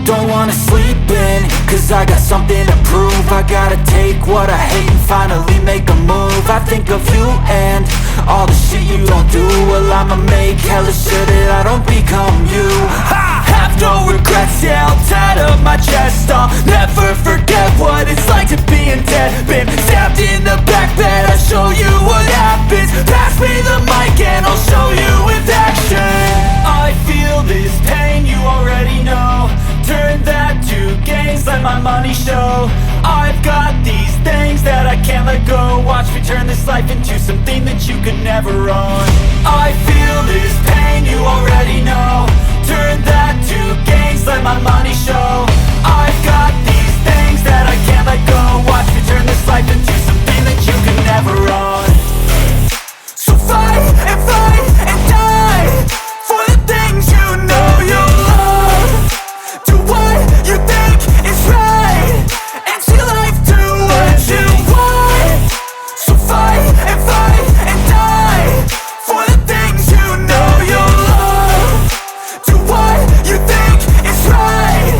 don't wanna sleep in, cause I got something to prove. I gotta take what I hate and finally make a move. I think of you and all the shit you don't do. Well, I'ma make hella sure that I don't become you. I have no regrets, yeah, I'll tattle my chest. I'll never forget what it's like to be in debt. Been stabbed in the back bed, I'll show you what happens. Pass me the mic and I'll show you with action. I feel this pain, you already know. Turn that to gains, let my money show. I've got these things that I can't let go. Watch me turn this life into something that you could never own. I feel this pain, you already know. Turn that to gains, let my money show. I've got these things that I can't let go. Watch me turn this life into something that you could never own. So fight and die for the things you know you love. Do what you think is right and see life do what you want. So fight and die for the things you know you love. Do what you think is right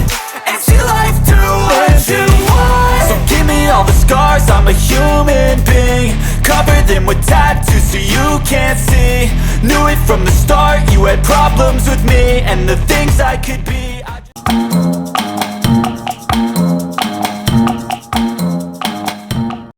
and see life do what you want. So give me all the scars, I'm a human being. Cover them with tattoos so you can't see. Knew it from the start, you had problems with me and the things I could be.